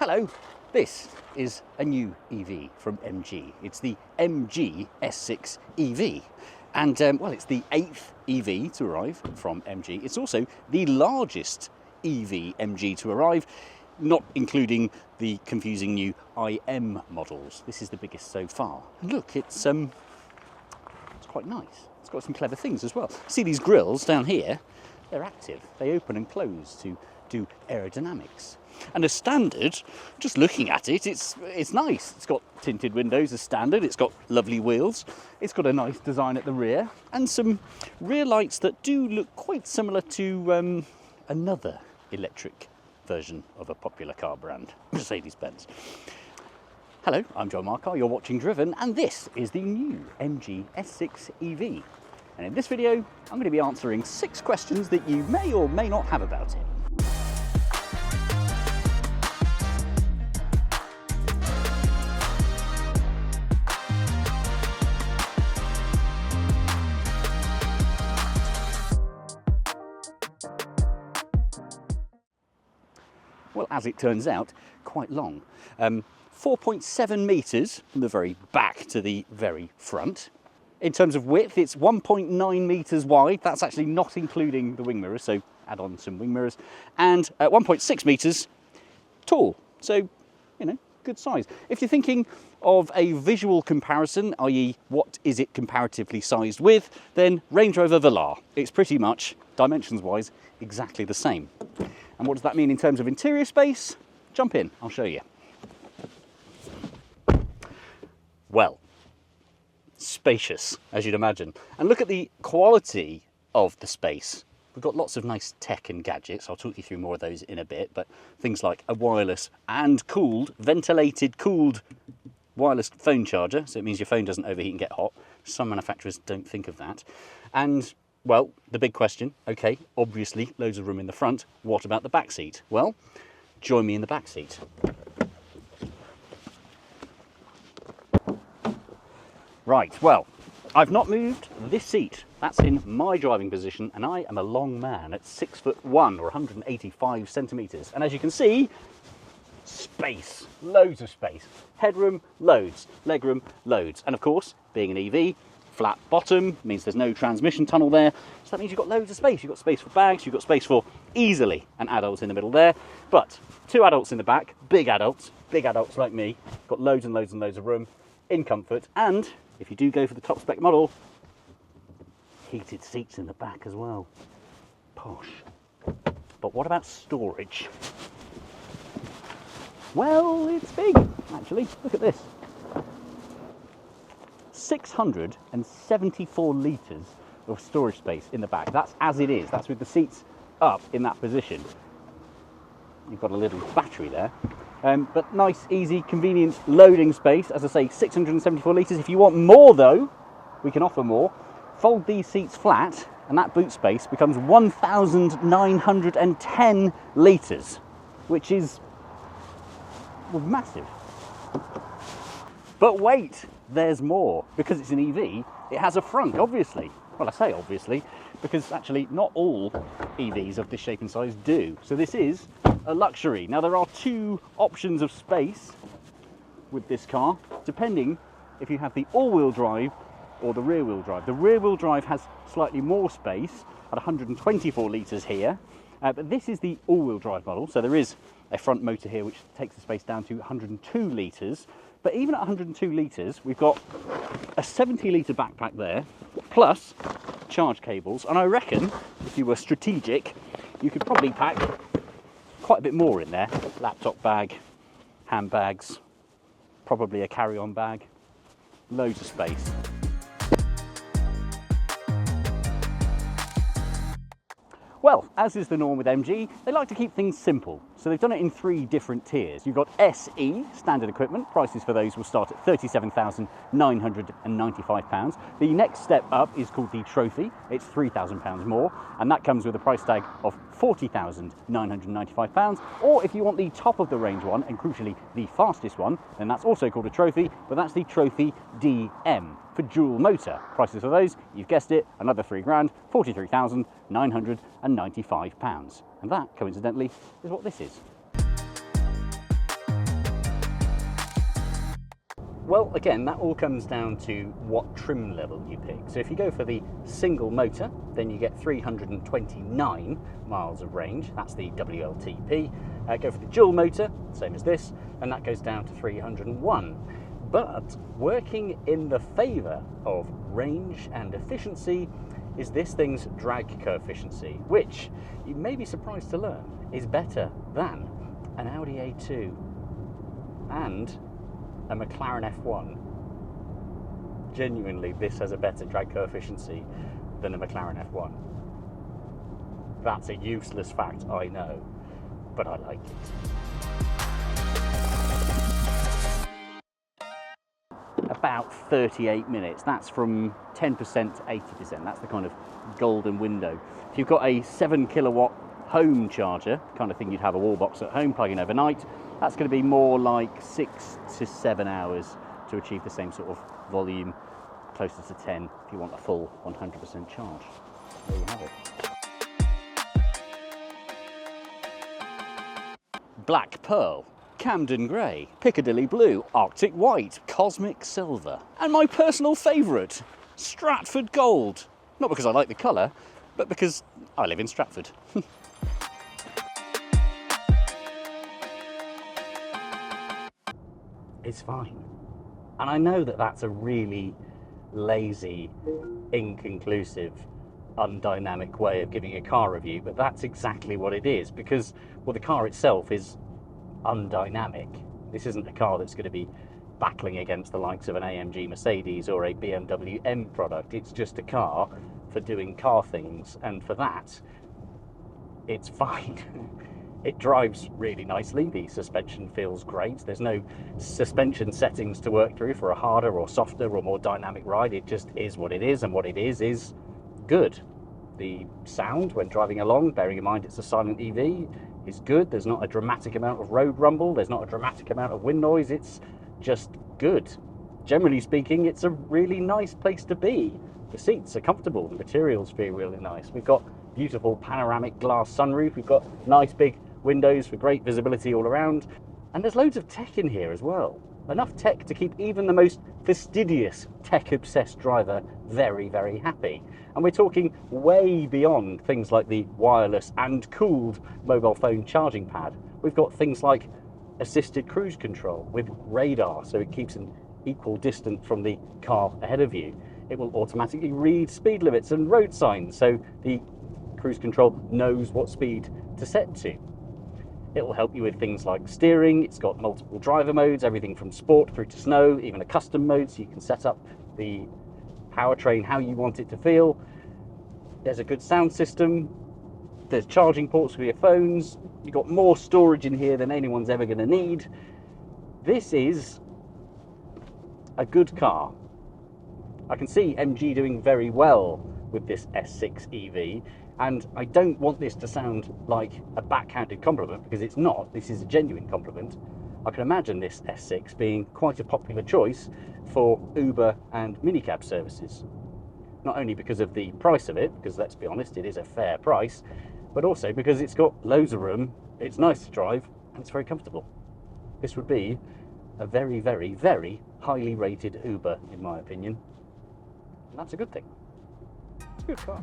Hello, this is a new EV from MG. It's the MGS6 EV. And well, it's the 8th EV to arrive from MG. It's also the largest EV MG to arrive, not including the confusing new IM models. This is the biggest so far. And look, it's quite nice. It's got some clever things as well. See these grills down here? They're active. They open and close to do aerodynamics. And as standard, just looking at it, it's nice. It's got tinted windows as standard. It's got lovely wheels. It's got a nice design at the rear and some rear lights that do look quite similar to another electric version of a popular car brand, Mercedes-Benz. Hello, I'm John Marcar, you're watching Driven, and this is the new MG S6 EV. And in this video, I'm going to be answering 6 questions that you may or may not have about it. Well, as it turns out, quite long. 4.7 metres from the very back to the very front. In terms of width, it's 1.9 metres wide. That's actually not including the wing mirrors, so add on some wing mirrors. And 1.6 metres tall, so, you know, good size. If you're thinking of a visual comparison, i.e. what is it comparatively sized with, then Range Rover Velar. It's pretty much, dimensions-wise, exactly the same. And what does that mean in terms of interior space? Jump in, I'll show you. Well, spacious, as you'd imagine. And look at the quality of the space. We've got lots of nice tech and gadgets. I'll talk you through more of those in a bit, but things like a wireless and cooled, ventilated, cooled wireless phone charger. So it means your phone doesn't overheat and get hot. Some manufacturers don't think of that. And well, the big question, okay, obviously loads of room in the front. What about the back seat? Well, join me in the back seat. Right, well, I've not moved this seat. That's in my driving position, and I am a long man at 6'1" or 185 centimetres. And as you can see, space, loads of space. Headroom, loads. Legroom, loads. And of course, being an EV, flat bottom means there's no transmission tunnel there, so that means you've got loads of space. You've got space for bags, you've got space for easily an adult in the middle there, but 2 adults in the back, big adults like me, got loads and loads and loads of room in comfort. And if you do go for the top spec model, heated seats in the back as well. Posh. But what about storage? Well, it's big, actually. Look at this. 674 litres of storage space in the back. That's as it is. That's with the seats up in that position. You've got a little battery there. But nice, easy, convenient loading space. As I say, 674 litres. If you want more, though, we can offer more. Fold these seats flat, and that boot space becomes 1,910 litres, which is, well, massive. But wait, there's more. Because it's an EV, it has a frunk, obviously. Well, I say obviously, because actually not all EVs of this shape and size do. So this is a luxury. Now there are 2 options of space with this car, depending if you have the all-wheel drive or the rear-wheel drive. The rear-wheel drive has slightly more space at 124 litres here, but this is the all-wheel drive model. So there is a front motor here which takes the space down to 102 litres. But even at 102 litres, we've got a 70 litre backpack there, plus charge cables. And I reckon, if you were strategic, you could probably pack quite a bit more in there. Laptop bag, handbags, probably a carry-on bag, loads of space. Well, as is the norm with MG, they like to keep things simple. So they've done it in 3 different tiers. You've got SE, standard equipment. Prices for those will start at £37,995. The next step up is called the Trophy. It's £3,000 more, and that comes with a price tag of £40,995. Or if you want the top of the range one, and crucially the fastest one, then that's also called a Trophy, but that's the Trophy DM for dual motor. Prices for those, you've guessed it, another £3,000, £43,995. And that, coincidentally, is what this is. Well, again, that all comes down to what trim level you pick. So if you go for the single motor, then you get 329 miles of range. That's the WLTP. Go for the dual motor, same as this, and that goes down to 301. But working in the favour of range and efficiency is this thing's drag coefficient, which you may be surprised to learn is better than an Audi A2 and a McLaren F1. Genuinely, this has a better drag coefficient than a McLaren F1. That's a useless fact, I know, but I like it. About 38 minutes. That's from 10% to 80%. That's the kind of golden window. If you've got a 7 kilowatt home charger, kind of thing you'd have a wall box at home plugging overnight, that's going to be more like 6 to 7 hours to achieve the same sort of volume, closer to 10 if you want a full 100% charge. There you have it. Black Pearl, Camden Grey, Piccadilly Blue, Arctic White, Cosmic Silver, and my personal favourite, Stratford Gold. Not because I like the colour, but because I live in Stratford. It's fine. And I know that that's a really lazy, inconclusive, undynamic way of giving a car review, but that's exactly what it is, because, well, the car itself is undynamic. This isn't a car that's going to be battling against the likes of an AMG Mercedes or a BMW M product. It's just a car for doing car things, and for that, it's fine. It drives really nicely, the suspension feels great, there's no suspension settings to work through for a harder or softer or more dynamic ride. It just is what it is, and what it is good. The sound when driving along, bearing in mind it's a silent EV, is good. There's not a dramatic amount of road rumble, there's not a dramatic amount of wind noise, it's just good. Generally speaking, it's a really nice place to be. The seats are comfortable, the materials feel really nice. We've got beautiful panoramic glass sunroof, we've got nice big windows for great visibility all around, and there's loads of tech in here as well. Enough tech to keep even the most fastidious tech-obsessed driver very, very happy. And we're talking way beyond things like the wireless and cooled mobile phone charging pad. We've got things like assisted cruise control with radar, so it keeps an equal distance from the car ahead of you. It will automatically read speed limits and road signs, so the cruise control knows what speed to set to. It will help you with things like steering. It's got multiple driver modes, everything from sport through to snow, even a custom mode, so you can set up the powertrain how you want it to feel. There's a good sound system. There's charging ports for your phones. You've got more storage in here than anyone's ever going to need. This is a good car. I can see MG doing very well with this S6 EV, and I don't want this to sound like a backhanded compliment, because it's not. This is a genuine compliment. I can imagine this S6 being quite a popular choice for Uber and minicab services. Not only because of the price of it, because let's be honest, it is a fair price, but also because it's got loads of room, it's nice to drive, and it's very comfortable. This would be a very, very, very highly rated Uber, in my opinion. And that's a good thing. It's a good car.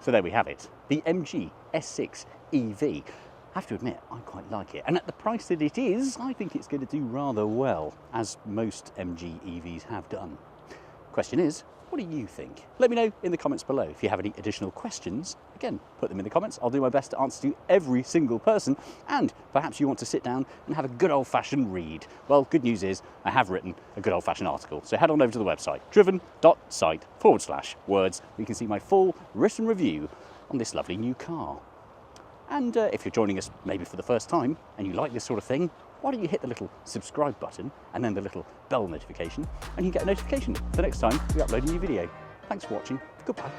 So there we have it, the MGS6 EV. I have to admit, I quite like it. And at the price that it is, I think it's going to do rather well, as most MG EVs have done. Question is, what do you think? Let me know in the comments below. If you have any additional questions, again, put them in the comments. I'll do my best to answer to every single person. And perhaps you want to sit down and have a good old-fashioned read. Well, good news is I have written a good old-fashioned article. So head on over to the website, driven.site/words. You can see my full written review on this lovely new car. And if you're joining us maybe for the first time and you like this sort of thing, why don't you hit the little subscribe button and then the little bell notification, and you get a notification the next time we upload a new video. Thanks for watching. Goodbye.